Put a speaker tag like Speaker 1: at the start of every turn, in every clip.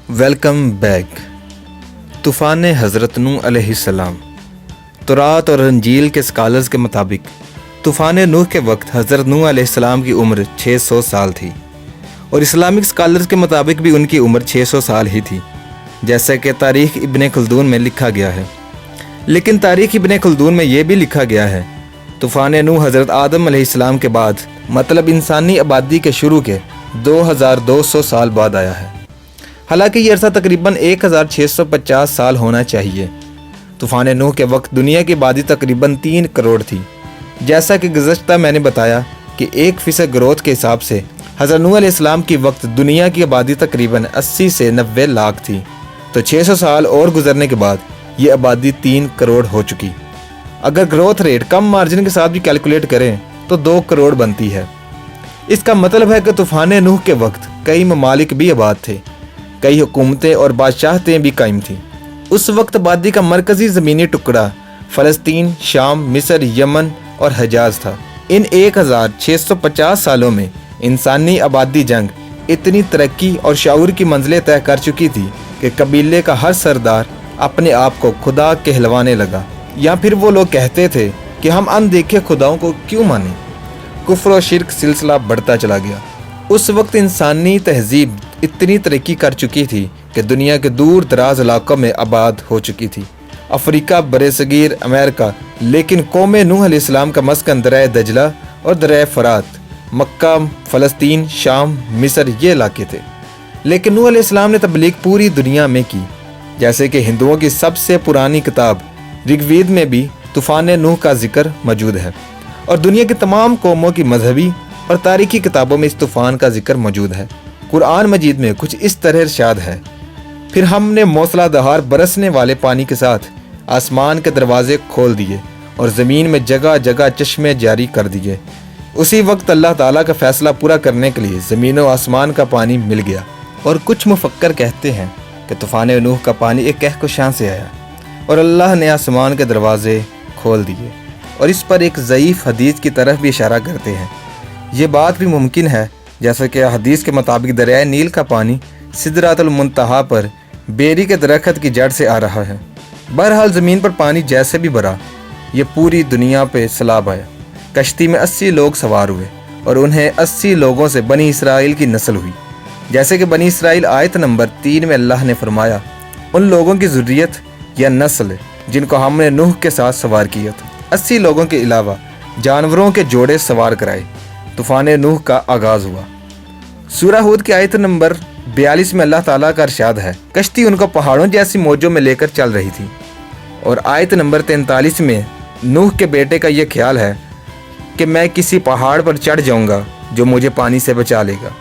Speaker 1: Welcome back. तूफ़ान हज़रत नूह अलैहिस्सलाम। तौरात और इंजील के स्कॉलर्स के मुताबिक तूफ़ान नूह के वक्त हज़रत नूह अलैहिस्सलाम की उम्र 600 साल थी और इस्लामिक स्कॉलर्स के मुताबिक भी उनकी उम्र 600 साल ही थी, जैसा कि तारीख़ इब्न खल्दून में लिखा गया है। लेकिन तारीख़ इब्न खल्दून में यह भी लिखा गया है तूफ़ान नूह हज़रत आदम अलैहिस्सलाम के बाद, मतलब इंसानी आबादी के शुरू के 2200 साल बाद आया है। हालांकि ये अरसा तकरीबन 1650 साल होना चाहिए। तूफ़ान नूह के वक्त दुनिया की आबादी तकरीबन 3 करोड़ थी। जैसा कि गुज़श्ता मैंने बताया कि 1% ग्रोथ के हिसाब से हज़रत नूह अलैहिस्सलाम की वक्त दुनिया की आबादी तकरीबन 80 से 90 लाख थी, तो 600 साल और गुजरने के बाद ये आबादी 3 करोड़ हो चुकी। अगर ग्रोथ रेट कम मार्जिन के साथ भी कैलकुलेट करें तो 2 करोड़ बनती है। इसका मतलब है कि तूफ़ान नूह के वक्त कई ममालिक भी आबाद थे, कई हुकूमतें और बादशाहतें भी कायम थीं। उस वक्त आबादी का मरकज़ी ज़मीनी टुकड़ा फ़लस्तीन, शाम, मिस्र, यमन और हजाज था। इन 1650 सालों में इंसानी आबादी जंग इतनी तरक्की और शाऊर की मंजिलें तय कर चुकी थी कि कबीले का हर सरदार अपने आप को खुदा कहलवाने लगा, या फिर वो लोग कहते थे कि हम अनदेखे खुदाओं को क्यों मानें। कुफ्र और शिर्क सिलसिला बढ़ता चला गया। उस वक्त इंसानी तहजीब इतनी तरक्की कर चुकी थी कि दुनिया के दूर दराज इलाकों में आबाद हो चुकी थी, अफ्रीका, बरसगीर, अमेरिका। लेकिन कौम नूह अलैहिस्सलाम का मस्कन दरिया दजला और दरिया फरात, मक्का, फ़लस्तीन, शाम, मिस्र ये इलाके थे। लेकिन नूह अलैहिस्सलाम ने तबलीग पूरी दुनिया में की। जैसे कि हिंदुओं की सबसे पुरानी किताब ऋग्वेद में भी तूफ़ान नूह का जिक्र मौजूद है, और दुनिया की तमाम कौमों की मजहबी और तारीखी किताबों में इस तूफ़ान का जिक्र मौजूद है। कुरान मजीद में कुछ इस तरह इरशाद है, फिर हमने मौसलाधार बरसने वाले पानी के साथ आसमान के दरवाजे खोल दिए और ज़मीन में जगह जगह चश्मे जारी कर दिए। उसी वक्त अल्लाह ताला का फ़ैसला पूरा करने के लिए ज़मीन और आसमान का पानी मिल गया। और कुछ मुफक्कर कहते हैं कि तूफ़ान नूह का पानी एक कहकशां से आया और अल्लाह ने आसमान के दरवाजे खोल दिए, और इस पर एक ज़ईफ़ हदीस की तरफ भी इशारा करते हैं। ये बात भी मुमकिन है जैसा कि हदीस के मुताबिक दरिया नील का पानी सिदरातुल मुंतहा पर बेरी के दरख्त की जड़ से आ रहा है। बहरहाल ज़मीन पर पानी जैसे भी भरा, ये पूरी दुनिया पे सैलाब आया। कश्ती में 80 लोग सवार हुए और उन्हें 80 लोगों से बनी इसराइल की नस्ल हुई। जैसे कि बनी इसराइल आयत नंबर 3 में अल्लाह ने फरमाया, उन लोगों की ज़ुर्रियत या नस्ल जिनको हमने नूह के साथ सवार किया था। 80 लोगों के अलावा जानवरों के जोड़े सवार कराए। तूफ़ान नूह का आगाज़ हुआ। सूरह हूद की आयत नंबर 42 में अल्लाह ताला का इरशाद है, कश्ती उनको पहाड़ों जैसी मौजों में लेकर चल रही थी। और आयत नंबर 43 में नूह के बेटे का यह ख्याल है कि मैं किसी पहाड़ पर चढ़ जाऊंगा जो मुझे पानी से बचा लेगा,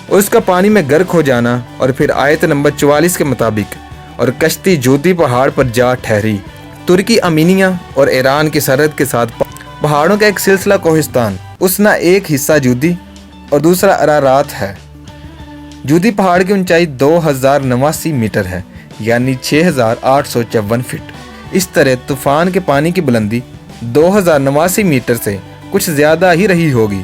Speaker 1: और उसका पानी में गर्क हो जाना। और फिर आयत नंबर 44 के मुताबिक और कश्ती जूदी पहाड़ पर जा ठहरी। तुर्की, अमीनिया और ईरान की सरहद के साथ पहाड़ों का एक सिलसिला कोहिस्तान, उसना एक हिस्सा जूदी और दूसरा अरारात है। जूदी पहाड़ की ऊंचाई 2089 मीटर है, यानी 6854 फीट। इस तरह तूफ़ान के पानी की बुलंदी 2089 मीटर से कुछ ज़्यादा ही रही होगी,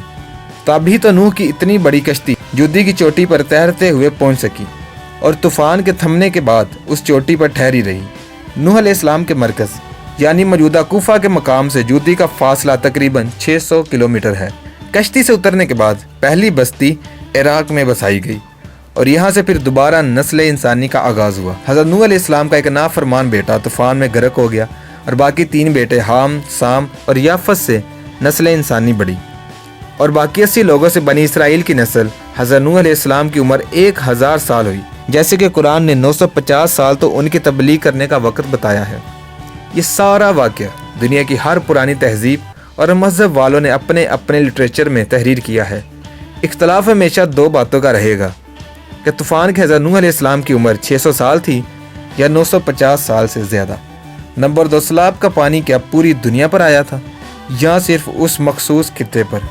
Speaker 1: तभी तो नूह की इतनी बड़ी कश्ती जूदी की चोटी पर तैरते हुए पहुंच सकी और तूफ़ान के थमने के बाद उस चोटी पर ठहरी रही। नूह अलैहिस्सलाम के मरकज़ यानी मौजूदा कूफा के मकाम से जूदी का फासला तकरीबन 600 किलोमीटर है। कश्ती से उतरने के बाद पहली बस्ती इराक में बसाई गई और यहाँ से फिर दोबारा नस्ल इंसानी का आगाज़ हुआ। हज़रत नूह अलैहिस्सलाम का एक नाफरमान बेटा तूफ़ान में गर्क हो गया और बाकी 3 बेटे हाम, साम और याफस से नस्ल इंसानी बढ़ी, और बाकी 80 लोगों से बनी इसराइल की नस्ल। हज़रत नूह अलैहिस्सलाम की उम्र 1000 साल हुई, जैसे कि कुरान ने 950 साल तो उनकी तबलीग करने का वक्त बताया है। ये सारा वाक़या दुनिया की हर पुरानी तहजीब और मज़हब वालों ने अपने अपने लिटरेचर में तहरीर किया है। इख्तलाफ हमेशा 2 बातों का रहेगा कि तूफ़ान के हज़रत नूह अलैहिस्सलाम की उम्र 600 साल थी या 950 साल से ज़्यादा। नंबर 2, सैलाब का पानी क्या पूरी दुनिया पर आया था या सिर्फ उस मखसूस खित्ते पर?